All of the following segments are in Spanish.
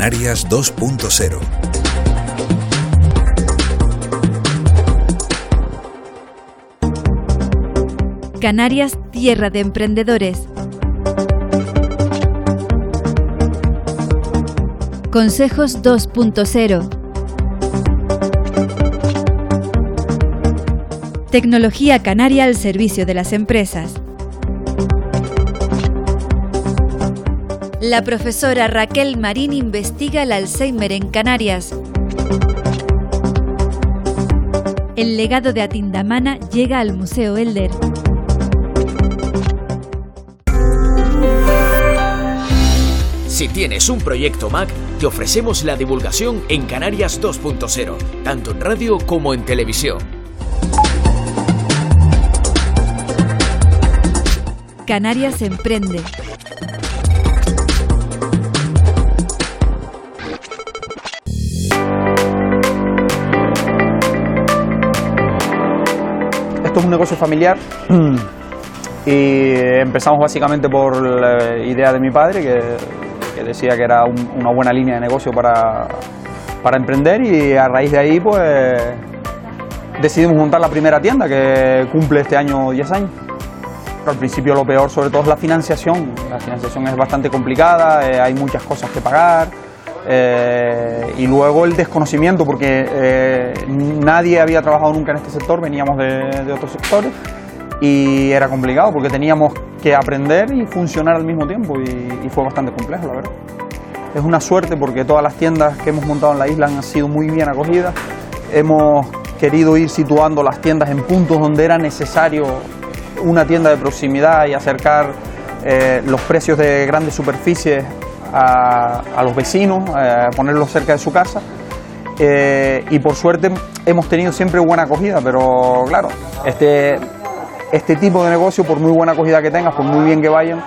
Canarias 2.0. Canarias, tierra de emprendedores. Consejos 2.0. Tecnología canaria al servicio de las empresas. La profesora Raquel Marín investiga el Alzheimer en Canarias. El legado de Atindamana llega al Museo Elder. Si tienes un proyecto Mac, te ofrecemos la divulgación en Canarias 2.0, tanto en radio como en televisión. Canarias emprende. Esto es un negocio familiar y empezamos básicamente por la idea de mi padre, que decía que era una buena línea de negocio para emprender, y a raíz de ahí pues decidimos montar la primera tienda, que cumple este año 10 años. Al principio lo peor sobre todo es la financiación. La financiación es bastante complicada, hay muchas cosas que pagar, y luego el desconocimiento, porque nadie había trabajado nunca en este sector, veníamos de otros sectores y era complicado porque teníamos que aprender y funcionar al mismo tiempo, y fue bastante complejo, la verdad. Es una suerte porque todas las tiendas que hemos montado en la isla han sido muy bien acogidas. Hemos querido ir situando las tiendas en puntos donde era necesario una tienda de proximidad y acercar los precios de grandes superficies a los vecinos, ponerlos cerca de su casa, y por suerte hemos tenido siempre buena acogida, pero claro, este tipo de negocio, por muy buena acogida que tengas, por muy bien que vayan,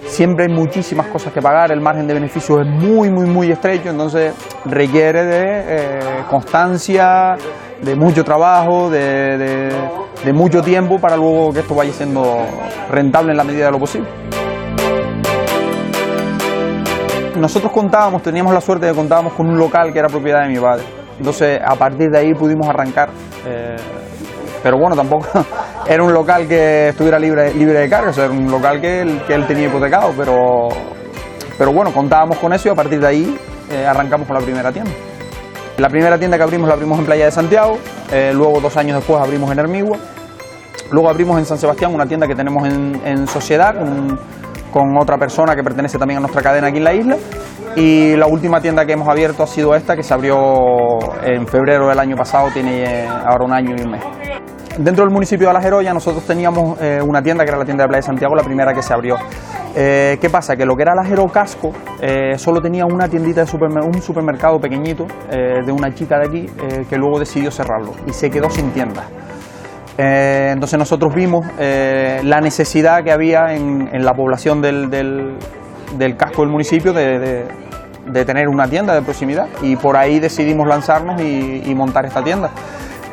siempre hay muchísimas cosas que pagar, el margen de beneficio es muy estrecho, entonces requiere de constancia, de mucho trabajo, de mucho tiempo para luego que esto vaya siendo rentable en la medida de lo posible. Nosotros teníamos la suerte de que contábamos con un local que era propiedad de mi padre, entonces a partir de ahí pudimos arrancar, pero bueno, tampoco era un local que estuviera libre de cargas, era un local que él tenía hipotecado, pero bueno, contábamos con eso y a partir de ahí arrancamos con la primera tienda. La primera tienda que abrimos la abrimos en Playa de Santiago, luego 2 años después abrimos en Hermigua, luego abrimos en San Sebastián una tienda que tenemos en sociedad con otra persona que pertenece también a nuestra cadena aquí en la isla, y la última tienda que hemos abierto ha sido esta, que se abrió en febrero del año pasado, tiene ahora 1 año y 1 mes. Dentro del municipio de Alajeroya nosotros teníamos una tienda que era la tienda de Playa de Santiago, la primera que se abrió. ¿Qué pasa? Que lo que era Alajero Casco solo tenía una tiendita de un supermercado pequeñito de una chica de aquí que luego decidió cerrarlo y se quedó sin tienda. Entonces nosotros vimos la necesidad que había en la población del casco del municipio de tener una tienda de proximidad, y por ahí decidimos lanzarnos y montar esta tienda.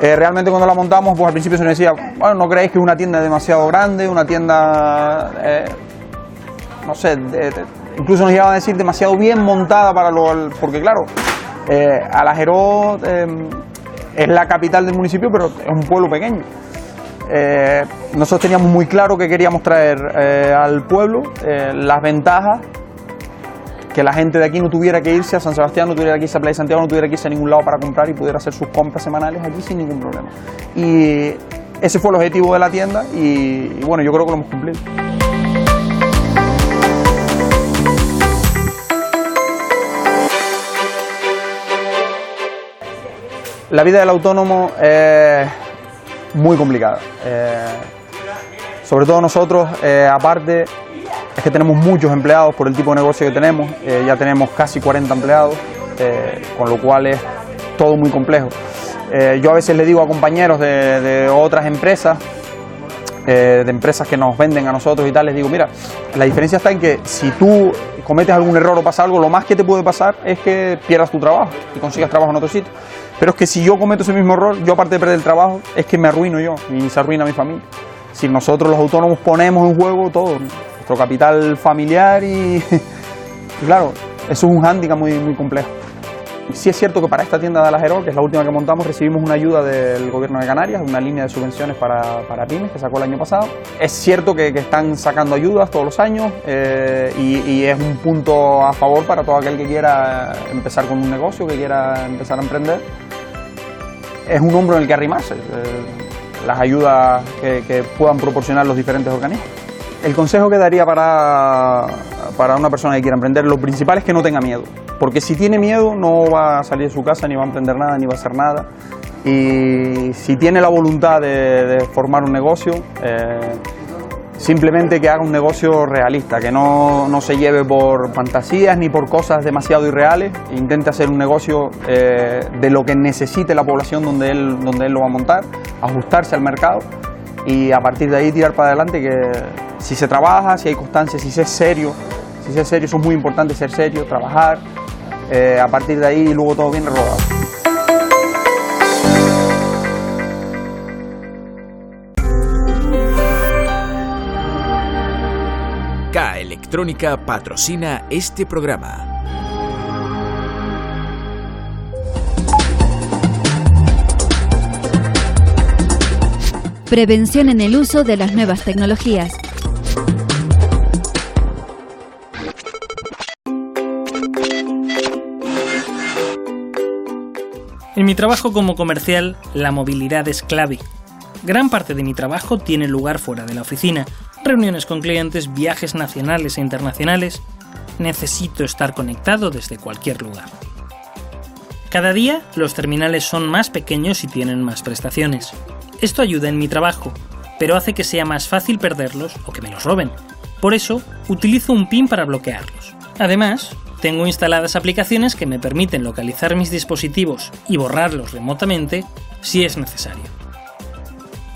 Realmente cuando la montamos, pues al principio se nos decía, bueno, ¿no creéis que una tienda es demasiado grande? Una tienda, no sé, incluso nos llegaban a decir demasiado bien montada porque claro, Alajero es la capital del municipio, pero es un pueblo pequeño. Nosotros teníamos muy claro que queríamos traer al pueblo las ventajas, que la gente de aquí no tuviera que irse a San Sebastián, no tuviera que irse a Playa de Santiago, no tuviera que irse a ningún lado para comprar y pudiera hacer sus compras semanales aquí sin ningún problema. Y ese fue el objetivo de la tienda y bueno, yo creo que lo hemos cumplido. La vida del autónomo es muy complicada. Sobre todo nosotros, aparte, es que tenemos muchos empleados por el tipo de negocio que tenemos, ya tenemos casi 40 empleados, con lo cual es todo muy complejo. Yo a veces le digo a compañeros de otras empresas, de empresas que nos venden a nosotros y tal, les digo, mira, la diferencia está en que si tú cometes algún error o pasa algo, lo más que te puede pasar es que pierdas tu trabajo y consigas trabajo en otro sitio. Pero es que si yo cometo ese mismo error, yo aparte de perder el trabajo, es que me arruino yo y se arruina mi familia. Si nosotros los autónomos ponemos en juego todo, nuestro capital familiar y claro, es un hándicap muy complejo. Sí es cierto que para esta tienda de Alajerol, que es la última que montamos, recibimos una ayuda del Gobierno de Canarias, una línea de subvenciones para pymes que sacó el año pasado. Es cierto que están sacando ayudas todos los años y es un punto a favor para todo aquel que quiera empezar con un negocio, que quiera empezar a emprender. Es un hombro en el que arrimarse, las ayudas que puedan proporcionar los diferentes organismos. El consejo que daría para una persona que quiera emprender, lo principal es que no tenga miedo. Porque si tiene miedo no va a salir de su casa, ni va a emprender nada, ni va a hacer nada. Y si tiene la voluntad de formar un negocio, simplemente que haga un negocio realista, que no se lleve por fantasías ni por cosas demasiado irreales. Intente hacer un negocio de lo que necesite la población donde él lo va a montar, ajustarse al mercado y a partir de ahí tirar para adelante, que si se trabaja, si hay constancia, si se es serio, eso es muy importante, ser serio, trabajar. A partir de ahí luego todo viene rodado. K Electrónica patrocina este programa. Prevención en el uso de las nuevas tecnologías. En mi trabajo como comercial, la movilidad es clave. Gran parte de mi trabajo tiene lugar fuera de la oficina, reuniones con clientes, viajes nacionales e internacionales. Necesito estar conectado desde cualquier lugar. Cada día, los terminales son más pequeños y tienen más prestaciones. Esto ayuda en mi trabajo, pero hace que sea más fácil perderlos o que me los roben. Por eso, utilizo un PIN para bloquearlos. Además, tengo instaladas aplicaciones que me permiten localizar mis dispositivos y borrarlos remotamente si es necesario.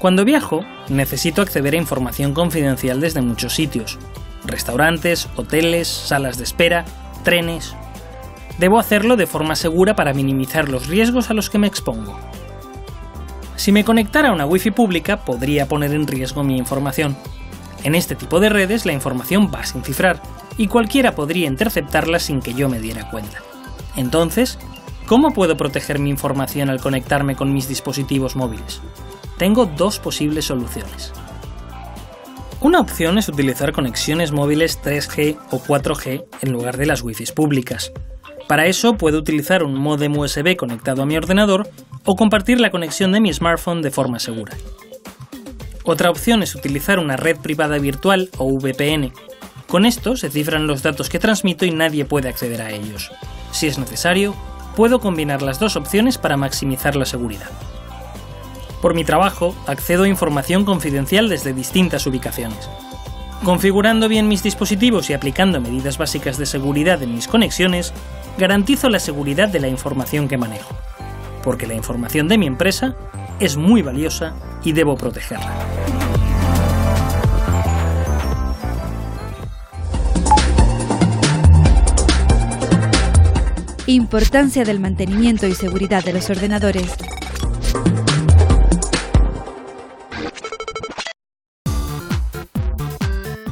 Cuando viajo, necesito acceder a información confidencial desde muchos sitios: restaurantes, hoteles, salas de espera, trenes. Debo hacerlo de forma segura para minimizar los riesgos a los que me expongo. Si me conectara a una Wi-Fi pública, podría poner en riesgo mi información. En este tipo de redes, la información va sin cifrar y cualquiera podría interceptarla sin que yo me diera cuenta. Entonces, ¿cómo puedo proteger mi información al conectarme con mis dispositivos móviles? Tengo dos posibles soluciones. Una opción es utilizar conexiones móviles 3G o 4G en lugar de las Wi-Fi públicas. Para eso puedo utilizar un módem USB conectado a mi ordenador o compartir la conexión de mi smartphone de forma segura. Otra opción es utilizar una red privada virtual o VPN. Con esto se cifran los datos que transmito y nadie puede acceder a ellos. Si es necesario, puedo combinar las dos opciones para maximizar la seguridad. Por mi trabajo, accedo a información confidencial desde distintas ubicaciones. Configurando bien mis dispositivos y aplicando medidas básicas de seguridad en mis conexiones, garantizo la seguridad de la información que manejo, porque la información de mi empresa es muy valiosa y debo protegerla. Importancia del mantenimiento y seguridad de los ordenadores.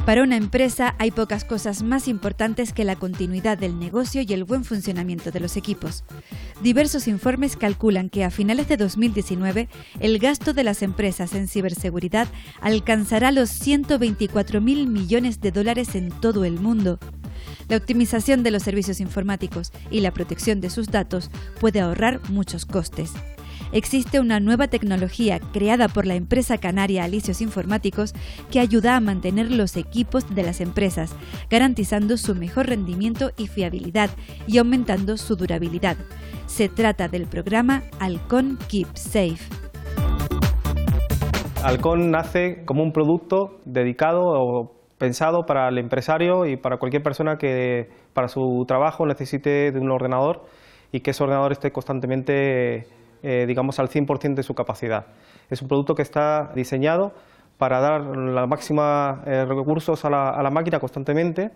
Para una empresa hay pocas cosas más importantes que la continuidad del negocio y el buen funcionamiento de los equipos. Diversos informes calculan que a finales de 2019 el gasto de las empresas en ciberseguridad alcanzará los 124.000 millones de dólares en todo el mundo. La optimización de los servicios informáticos y la protección de sus datos puede ahorrar muchos costes. Existe una nueva tecnología creada por la empresa canaria Alicios Informáticos que ayuda a mantener los equipos de las empresas, garantizando su mejor rendimiento y fiabilidad y aumentando su durabilidad. Se trata del programa Alcon Keep Safe. Alcon nace como un producto dedicado o pensado para el empresario y para cualquier persona que para su trabajo necesite de un ordenador y que ese ordenador esté constantemente digamos al 100% de su capacidad. Es un producto que está diseñado para dar la máxima recursos a la máquina constantemente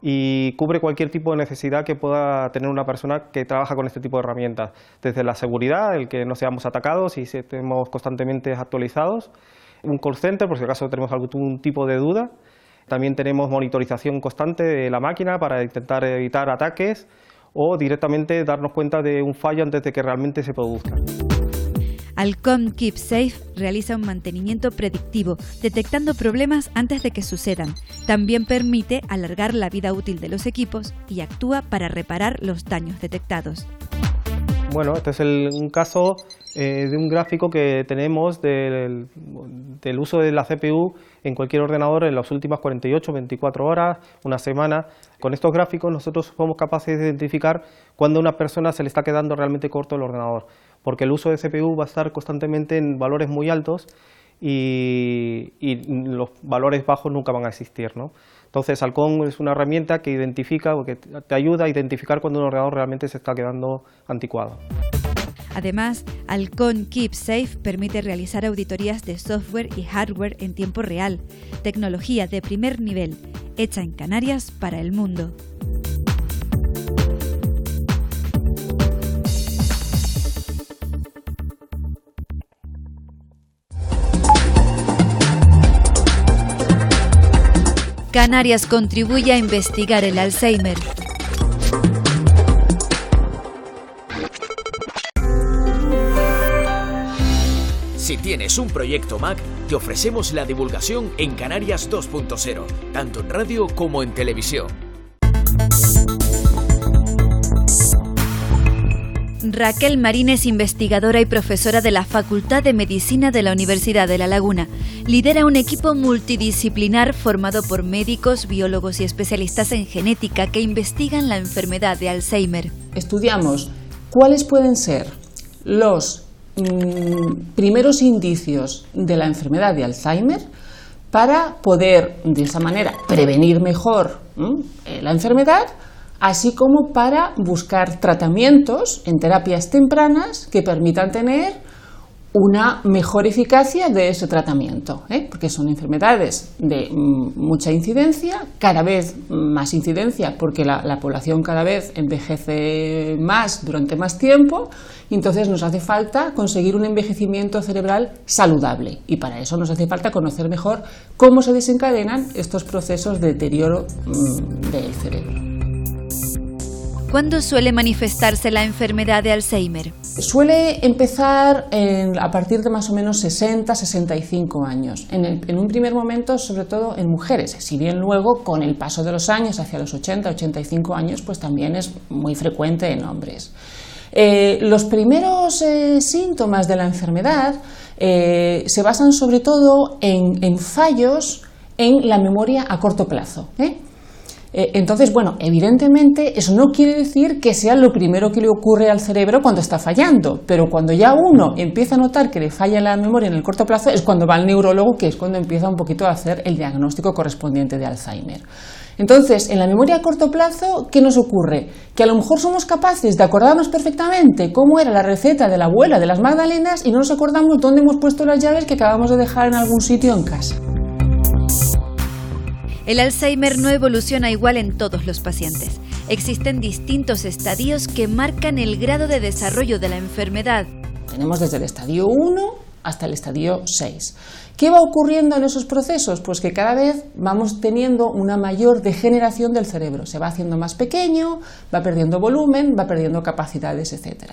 y cubre cualquier tipo de necesidad que pueda tener una persona que trabaja con este tipo de herramientas, desde la seguridad, el que no seamos atacados y estemos constantemente actualizados, un call center por si acaso tenemos algún tipo de duda, También tenemos monitorización constante de la máquina para intentar evitar ataques o directamente darnos cuenta de un fallo antes de que realmente se produzca. Alcom KeepSafe realiza un mantenimiento predictivo, detectando problemas antes de que sucedan. También permite alargar la vida útil de los equipos y actúa para reparar los daños detectados. Bueno, este es un caso de un gráfico que tenemos del uso de la CPU en cualquier ordenador en las últimas 48, 24 horas, una semana. Con estos gráficos nosotros somos capaces de identificar cuando a una persona se le está quedando realmente corto el ordenador, porque el uso de CPU va a estar constantemente en valores muy altos y los valores bajos nunca van a existir, ¿no? Entonces Alcom es una herramienta que identifica o que te ayuda a identificar cuando un ordenador realmente se está quedando anticuado. Además, Alcom KeepSafe permite realizar auditorías de software y hardware en tiempo real, tecnología de primer nivel, hecha en Canarias para el mundo. Canarias contribuye a investigar el Alzheimer. Si tienes un proyecto Mac, te ofrecemos la divulgación en Canarias 2.0, tanto en radio como en televisión. Raquel Marín es investigadora y profesora de la Facultad de Medicina de la Universidad de La Laguna. Lidera un equipo multidisciplinar formado por médicos, biólogos y especialistas en genética que investigan la enfermedad de Alzheimer. Estudiamos cuáles pueden ser los primeros indicios de la enfermedad de Alzheimer para poder, de esa manera, prevenir mejor la enfermedad, así como para buscar tratamientos en terapias tempranas que permitan tener una mejor eficacia de ese tratamiento, porque son enfermedades de mucha incidencia, cada vez más incidencia porque la población cada vez envejece más durante más tiempo, y entonces nos hace falta conseguir un envejecimiento cerebral saludable, y para eso nos hace falta conocer mejor cómo se desencadenan estos procesos de deterioro del cerebro. ¿Cuándo suele manifestarse la enfermedad de Alzheimer? Suele empezar a partir de más o menos 60-65 años. En un primer momento, sobre todo en mujeres, si bien luego, con el paso de los años, hacia los 80-85 años, pues también es muy frecuente en hombres. Los primeros síntomas de la enfermedad se basan sobre todo en fallos en la memoria a corto plazo. Entonces, bueno, evidentemente eso no quiere decir que sea lo primero que le ocurre al cerebro cuando está fallando, pero cuando ya uno empieza a notar que le falla la memoria en el corto plazo es cuando va al neurólogo, que es cuando empieza un poquito a hacer el diagnóstico correspondiente de Alzheimer. Entonces, en la memoria a corto plazo, ¿qué nos ocurre? Que a lo mejor somos capaces de acordarnos perfectamente cómo era la receta de la abuela de las magdalenas y no nos acordamos dónde hemos puesto las llaves que acabamos de dejar en algún sitio en casa. El Alzheimer no evoluciona igual en todos los pacientes. Existen distintos estadios que marcan el grado de desarrollo de la enfermedad. Tenemos desde el estadio 1 hasta el estadio 6. ¿Qué va ocurriendo en esos procesos? Pues que cada vez vamos teniendo una mayor degeneración del cerebro. Se va haciendo más pequeño, va perdiendo volumen, va perdiendo capacidades, etc.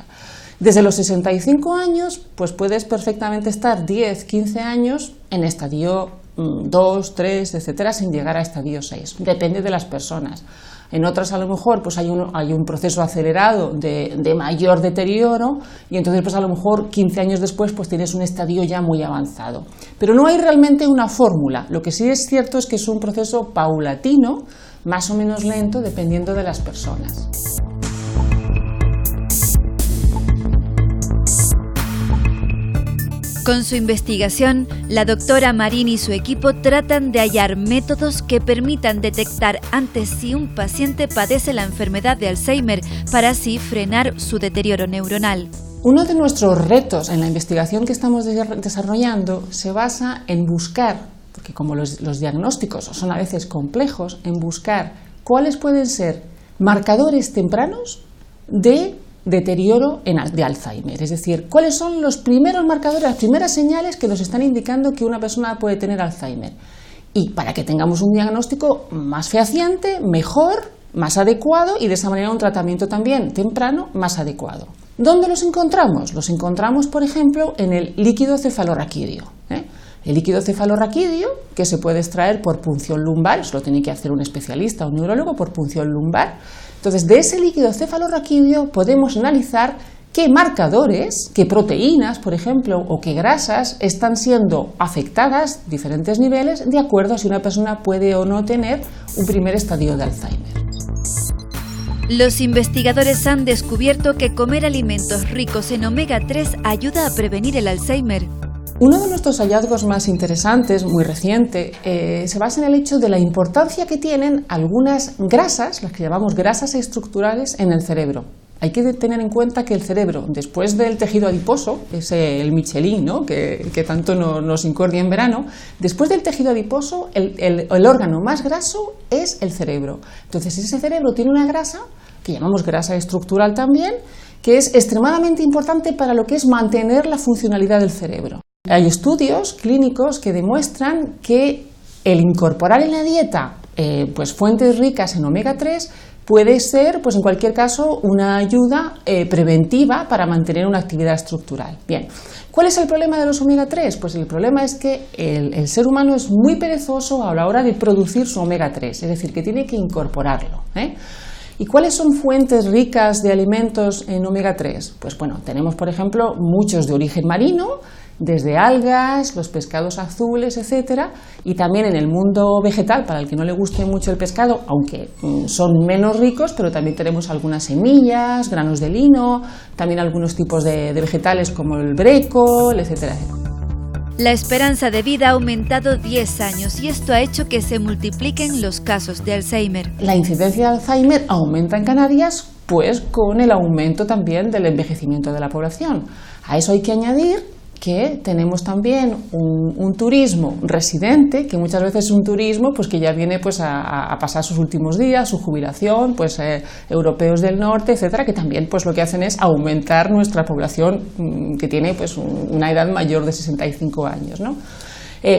Desde los 65 años, pues puedes perfectamente estar 10, 15 años en estadio 2, 3, etcétera, sin llegar a estadio 6. Depende de las personas. En otras a lo mejor pues hay un proceso acelerado de mayor deterioro y entonces pues a lo mejor 15 años después pues tienes un estadio ya muy avanzado. Pero no hay realmente una fórmula. Lo que sí es cierto es que es un proceso paulatino, más o menos lento, dependiendo de las personas. Con su investigación, la doctora Marín y su equipo tratan de hallar métodos que permitan detectar antes si un paciente padece la enfermedad de Alzheimer para así frenar su deterioro neuronal. Uno de nuestros retos en la investigación que estamos desarrollando se basa en buscar, porque como los diagnósticos son a veces complejos, en buscar cuáles pueden ser marcadores tempranos de deterioro de Alzheimer, es decir, cuáles son los primeros marcadores, las primeras señales que nos están indicando que una persona puede tener Alzheimer. y para que tengamos un diagnóstico más fehaciente, mejor, más adecuado y de esa manera un tratamiento también temprano más adecuado. ¿Dónde los encontramos? Los encontramos, por ejemplo, en el líquido cefalorraquídeo. El líquido cefalorraquídeo, que se puede extraer por punción lumbar, eso lo tiene que hacer un especialista, un neurólogo, por punción lumbar. Entonces, de ese líquido cefalorraquídeo podemos analizar qué marcadores, qué proteínas, por ejemplo, o qué grasas están siendo afectadas a diferentes niveles de acuerdo a si una persona puede o no tener un primer estadio de Alzheimer. Los investigadores han descubierto que comer alimentos ricos en omega 3 ayuda a prevenir el Alzheimer. Uno de nuestros hallazgos más interesantes, muy reciente, se basa en el hecho de la importancia que tienen algunas grasas, las que llamamos grasas estructurales, en el cerebro. Hay que tener en cuenta que el cerebro, después del tejido adiposo, es el Michelin, ¿no? que tanto nos incordia en verano, después del tejido adiposo, el órgano más graso es el cerebro. Entonces, ese cerebro tiene una grasa, que llamamos grasa estructural también, que es extremadamente importante para lo que es mantener la funcionalidad del cerebro. Hay estudios clínicos que demuestran que el incorporar en la dieta pues fuentes ricas en omega 3 puede ser, pues en cualquier caso, una ayuda preventiva para mantener una actividad estructural. Bien, ¿cuál es el problema de los omega 3? Pues el problema es que el ser humano es muy perezoso a la hora de producir su omega 3, es decir, que tiene que incorporarlo. ¿Y cuáles son fuentes ricas de alimentos en omega 3? Pues bueno, tenemos por ejemplo muchos de origen marino, desde algas, los pescados azules, etcétera, y también en el mundo vegetal, para el que no le guste mucho el pescado, aunque son menos ricos, pero también tenemos algunas semillas, granos de lino, también algunos tipos de vegetales como el brécol, etcétera, etcétera. La esperanza de vida ha aumentado 10 años y esto ha hecho que se multipliquen los casos de Alzheimer. La incidencia de Alzheimer aumenta en Canarias, pues con el aumento también del envejecimiento de la población. A eso hay que añadir que tenemos también un turismo residente, que muchas veces es un turismo pues que ya viene pues a pasar sus últimos días, su jubilación, pues europeos del norte, etcétera, que también pues lo que hacen es aumentar nuestra población que tiene pues una edad mayor de 65 años, ¿no?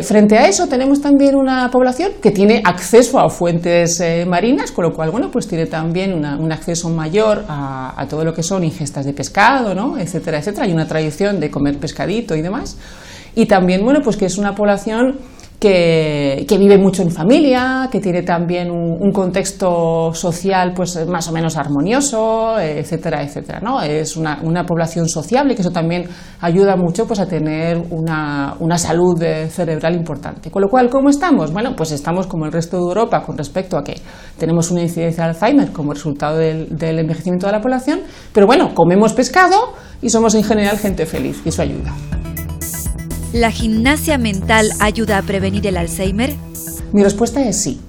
Frente a eso tenemos también una población que tiene acceso a fuentes marinas, con lo cual bueno, pues tiene también un acceso mayor a todo lo que son ingestas de pescado, ¿no? Etcétera, etcétera. Hay una tradición de comer pescadito y demás. Y también bueno, pues que es una población que vive mucho en familia, que tiene también un contexto social pues más o menos armonioso, etcétera, etcétera, ¿no? Es una población sociable, que eso también ayuda mucho pues a tener una salud cerebral importante. Con lo cual, ¿cómo estamos? Bueno, pues estamos como el resto de Europa con respecto a que tenemos una incidencia de Alzheimer como resultado del envejecimiento de la población, pero bueno, comemos pescado y somos en general gente feliz, y eso ayuda. ¿La gimnasia mental ayuda a prevenir el Alzheimer? Mi respuesta es sí.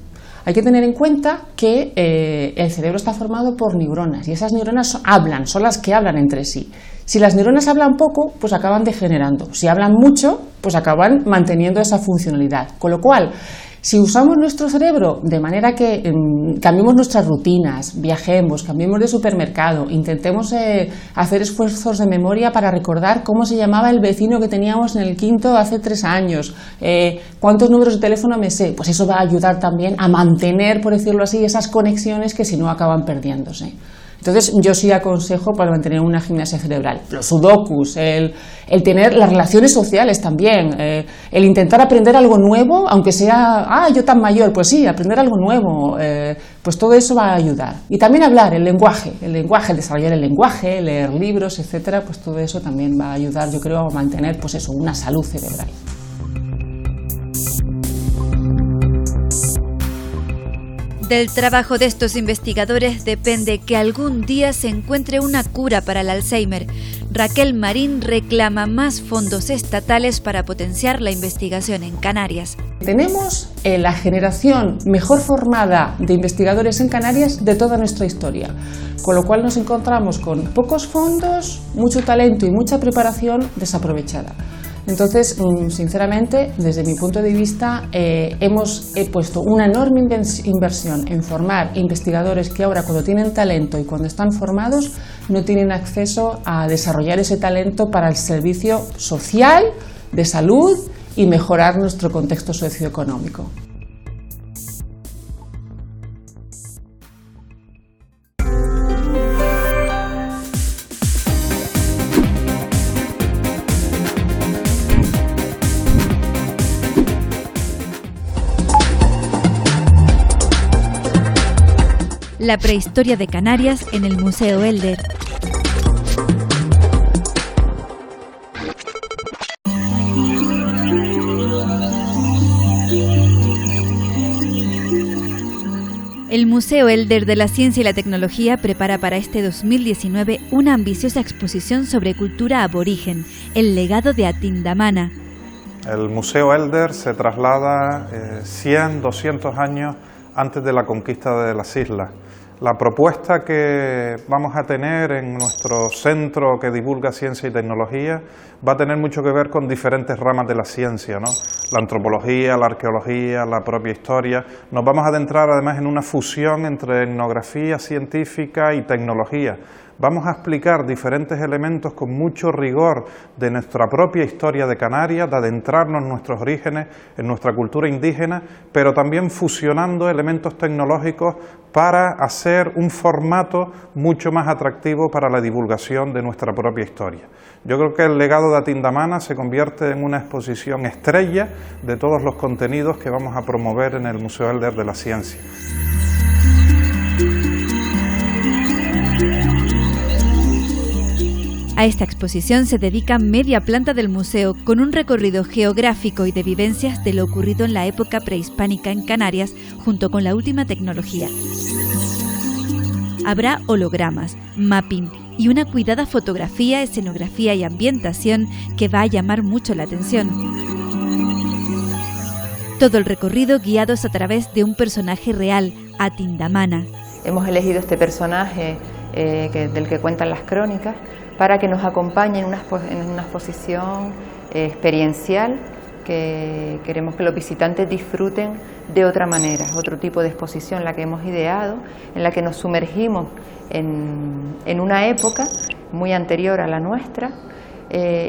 Hay que tener en cuenta que el cerebro está formado por neuronas y esas neuronas hablan, son las que hablan entre sí. Si las neuronas hablan poco, pues acaban degenerando. Si hablan mucho, pues acaban manteniendo esa funcionalidad. Con lo cual, si usamos nuestro cerebro de manera que cambiemos nuestras rutinas, viajemos, cambiemos de supermercado, intentemos hacer esfuerzos de memoria para recordar cómo se llamaba el vecino que teníamos en el quinto hace 3 años, cuántos números de teléfono me sé, pues eso va a ayudar también a mantener, por decirlo así, esas conexiones que si no acaban perdiéndose. Entonces yo sí aconsejo para mantener una gimnasia cerebral, los sudokus, el tener las relaciones sociales también, el intentar aprender algo nuevo, aunque sea, yo tan mayor, pues sí, aprender algo nuevo, pues todo eso va a ayudar. Y también hablar, el lenguaje, desarrollar el lenguaje, leer libros, etcétera, pues todo eso también va a ayudar, yo creo, a mantener pues eso, una salud cerebral. Del trabajo de estos investigadores depende que algún día se encuentre una cura para el Alzheimer. Raquel Marín reclama más fondos estatales para potenciar la investigación en Canarias. Tenemos la generación mejor formada de investigadores en Canarias de toda nuestra historia, con lo cual nos encontramos con pocos fondos, mucho talento y mucha preparación desaprovechada. Entonces, sinceramente, desde mi punto de vista, hemos puesto una enorme inversión en formar investigadores que ahora, cuando tienen talento y cuando están formados, no tienen acceso a desarrollar ese talento para el servicio social, de salud y mejorar nuestro contexto socioeconómico. La prehistoria de Canarias en el Museo Elder. El Museo Elder de la Ciencia y la Tecnología prepara para este 2019 una ambiciosa exposición sobre cultura aborigen, el legado de Atindamana. El Museo Elder se traslada 100, 200 años antes de la conquista de las islas. La propuesta que vamos a tener en nuestro centro que divulga ciencia y tecnología va a tener mucho que ver con diferentes ramas de la ciencia, ¿no? La antropología, la arqueología, la propia historia. Nos vamos a adentrar además en una fusión entre etnografía científica y tecnología. Vamos a explicar diferentes elementos con mucho rigor de nuestra propia historia de Canarias, de adentrarnos en nuestros orígenes, en nuestra cultura indígena, pero también fusionando elementos tecnológicos para hacer un formato mucho más atractivo para la divulgación de nuestra propia historia. Yo creo que el legado de Atindamana se convierte en una exposición estrella de todos los contenidos que vamos a promover en el Museo Elder de la Ciencia. A esta exposición se dedica media planta del museo con un recorrido geográfico y de vivencias de lo ocurrido en la época prehispánica en Canarias junto con la última tecnología. Habrá hologramas, mapping y una cuidada fotografía, escenografía y ambientación que va a llamar mucho la atención. Todo el recorrido guiados a través de un personaje real, Atindamana. Hemos elegido este personaje del que cuentan las crónicas para que nos acompañe en una exposición experiencial que queremos que los visitantes disfruten de otra manera, otro tipo de exposición la que hemos ideado, en la que nos sumergimos en una época muy anterior a la nuestra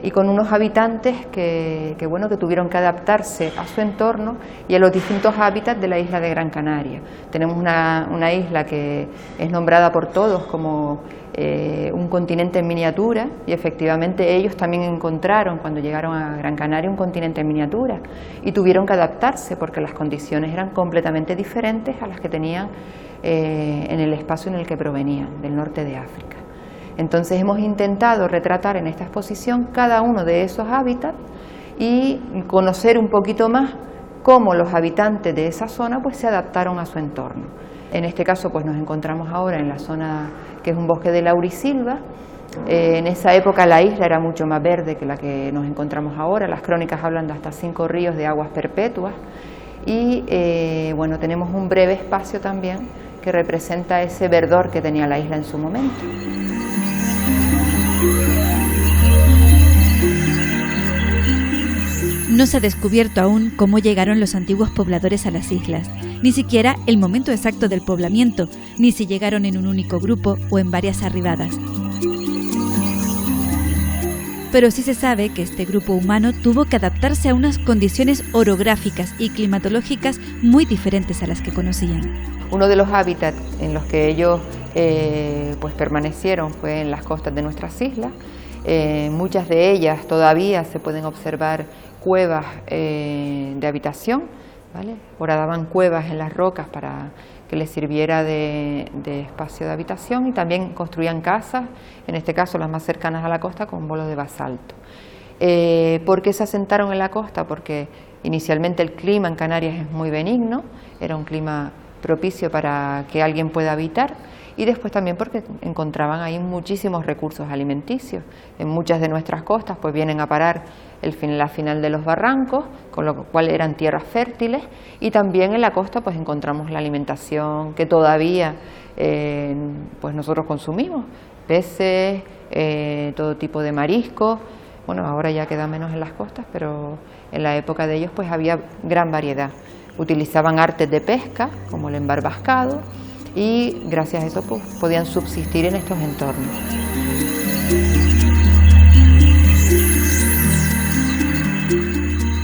y con unos habitantes que tuvieron que adaptarse a su entorno y a los distintos hábitats de la isla de Gran Canaria. Tenemos una isla que es nombrada por todos como un continente en miniatura y efectivamente ellos también encontraron cuando llegaron a Gran Canaria un continente en miniatura y tuvieron que adaptarse porque las condiciones eran completamente diferentes a las que tenían en el espacio en el que provenían, del norte de África. Entonces hemos intentado retratar en esta exposición cada uno de esos hábitats y conocer un poquito más cómo los habitantes de esa zona pues se adaptaron a su entorno. En este caso pues nos encontramos ahora en la zona que es un bosque de laurisilva. En esa época la isla era mucho más verde que la que nos encontramos ahora. Las crónicas hablan de hasta 5 ríos de aguas perpetuas y tenemos un breve espacio también que representa ese verdor que tenía la isla en su momento. No se ha descubierto aún cómo llegaron los antiguos pobladores a las islas, ni siquiera el momento exacto del poblamiento, ni si llegaron en un único grupo o en varias arribadas. Pero sí se sabe que este grupo humano tuvo que adaptarse a unas condiciones orográficas y climatológicas muy diferentes a las que conocían. Uno de los hábitats en los que ellos permanecieron fue en las costas de nuestras islas. Muchas de ellas todavía se pueden observar cuevas de habitación, ¿vale? Horadaban cuevas en las rocas para que les sirviera de espacio de habitación y también construían casas, en este caso las más cercanas a la costa, con bolos de basalto. ¿Por qué se asentaron en la costa? Porque inicialmente el clima en Canarias es muy benigno, era un clima propicio para que alguien pueda habitar y después también porque encontraban ahí muchísimos recursos alimenticios. En muchas de nuestras costas pues vienen a parar la final de los barrancos, con lo cual eran tierras fértiles y también en la costa pues encontramos la alimentación que todavía pues nosotros consumimos, peces, todo tipo de mariscos. Bueno, ahora ya queda menos en las costas, pero en la época de ellos pues había gran variedad. Utilizaban artes de pesca, como el embarbascado, y gracias a eso pues, podían subsistir en estos entornos.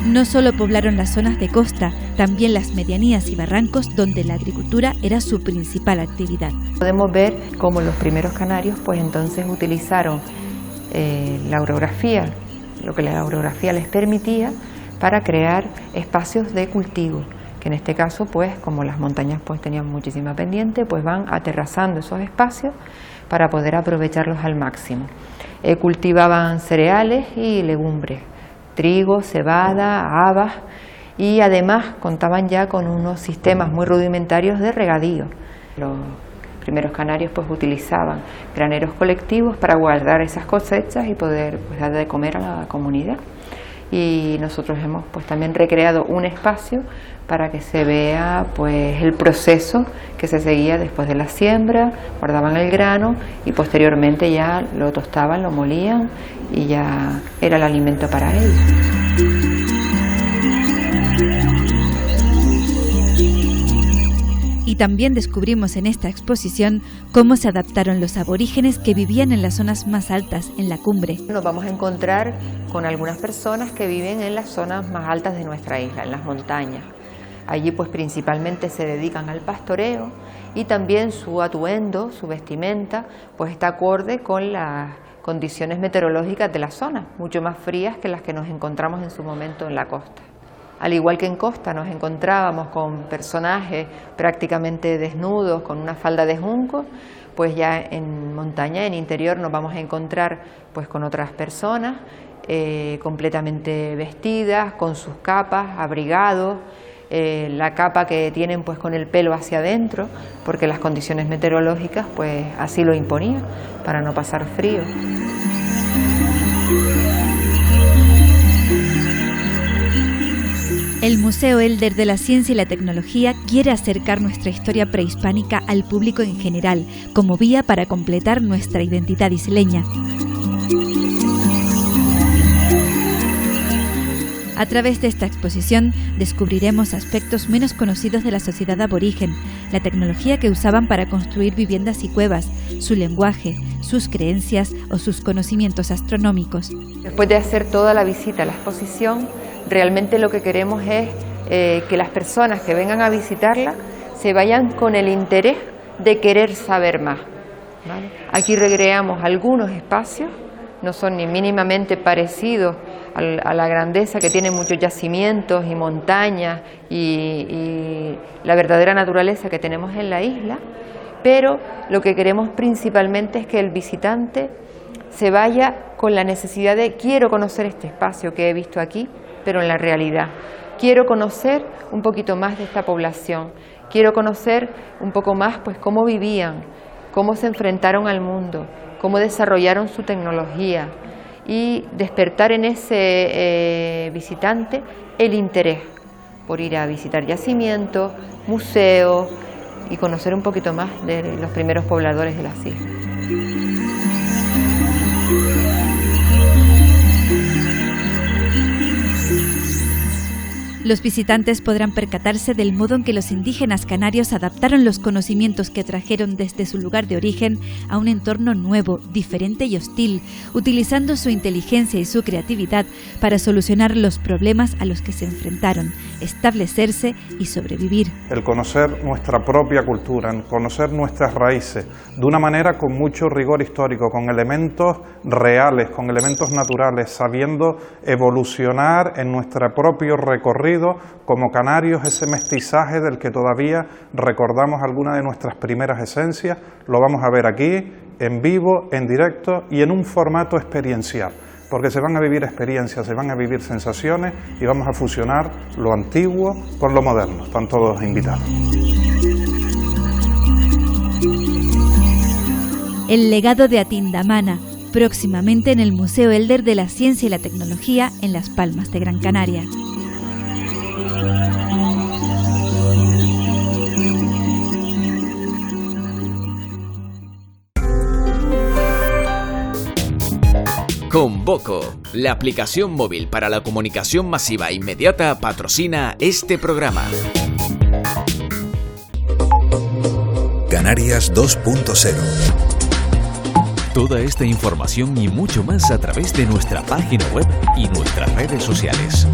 No solo poblaron las zonas de costa, también las medianías y barrancos donde la agricultura era su principal actividad. Podemos ver cómo los primeros canarios pues entonces utilizaron la orografía, lo que la orografía les permitía para crear espacios de cultivo. que en este caso, pues como las montañas pues tenían muchísima pendiente, pues van aterrazando esos espacios para poder aprovecharlos al máximo. Cultivaban cereales y legumbres, trigo, cebada, habas, y además contaban ya con unos sistemas muy rudimentarios de regadío. Los primeros canarios pues utilizaban graneros colectivos para guardar esas cosechas y poder pues dar de comer a la comunidad. Y nosotros hemos pues también recreado un espacio para que se vea pues el proceso que se seguía después de la siembra. Guardaban el grano y posteriormente ya lo tostaban, lo molían y ya era el alimento para ellos. Y también descubrimos en esta exposición cómo se adaptaron los aborígenes que vivían en las zonas más altas, en la cumbre. Nos vamos a encontrar con algunas personas que viven en las zonas más altas de nuestra isla, en las montañas. Allí pues principalmente se dedican al pastoreo y también su atuendo, su vestimenta, pues está acorde con las condiciones meteorológicas de la zona, mucho más frías que las que nos encontramos en su momento en la costa. Al igual que en costa nos encontrábamos con personajes prácticamente desnudos, con una falda de junco, pues ya en montaña, en interior, nos vamos a encontrar pues con otras personas completamente vestidas, con sus capas, abrigados, la capa que tienen pues con el pelo hacia adentro, porque las condiciones meteorológicas pues así lo imponían, para no pasar frío. El Museo Elder de la Ciencia y la Tecnología quiere acercar nuestra historia prehispánica al público en general, como vía para completar nuestra identidad isleña. A través de esta exposición descubriremos aspectos menos conocidos de la sociedad aborigen, la tecnología que usaban para construir viviendas y cuevas, su lenguaje, sus creencias o sus conocimientos astronómicos. Después de hacer toda la visita a la exposición, realmente lo que queremos es que las personas que vengan a visitarla se vayan con el interés de querer saber más, ¿vale? Aquí recreamos algunos espacios, no son ni mínimamente parecidos a la grandeza que tienen muchos yacimientos y montañas y la verdadera naturaleza que tenemos en la isla, pero lo que queremos principalmente es que el visitante se vaya con la necesidad de quiero conocer este espacio que he visto aquí, pero en la realidad. Quiero conocer un poquito más de esta población, quiero conocer un poco más pues cómo vivían, cómo se enfrentaron al mundo, cómo desarrollaron su tecnología y despertar en ese visitante el interés por ir a visitar yacimientos, museos y conocer un poquito más de los primeros pobladores de las islas. Los visitantes podrán percatarse del modo en que los indígenas canarios adaptaron los conocimientos que trajeron desde su lugar de origen a un entorno nuevo, diferente y hostil, utilizando su inteligencia y su creatividad para solucionar los problemas a los que se enfrentaron, establecerse y sobrevivir. El conocer nuestra propia cultura, el conocer nuestras raíces, de una manera con mucho rigor histórico, con elementos reales, con elementos naturales, sabiendo evolucionar en nuestro propio recorrido como canarios, ese mestizaje del que todavía recordamos alguna de nuestras primeras esencias, lo vamos a ver aquí, en vivo, en directo y en un formato experiencial, porque se van a vivir experiencias, se van a vivir sensaciones y vamos a fusionar lo antiguo con lo moderno. Están todos invitados. El legado de Atindamana, próximamente en el Museo Elder de la Ciencia y la Tecnología en Las Palmas de Gran Canaria. Convoco, la aplicación móvil para la comunicación masiva e inmediata, patrocina este programa. Canarias 2.0. Toda esta información y mucho más a través de nuestra página web y nuestras redes sociales.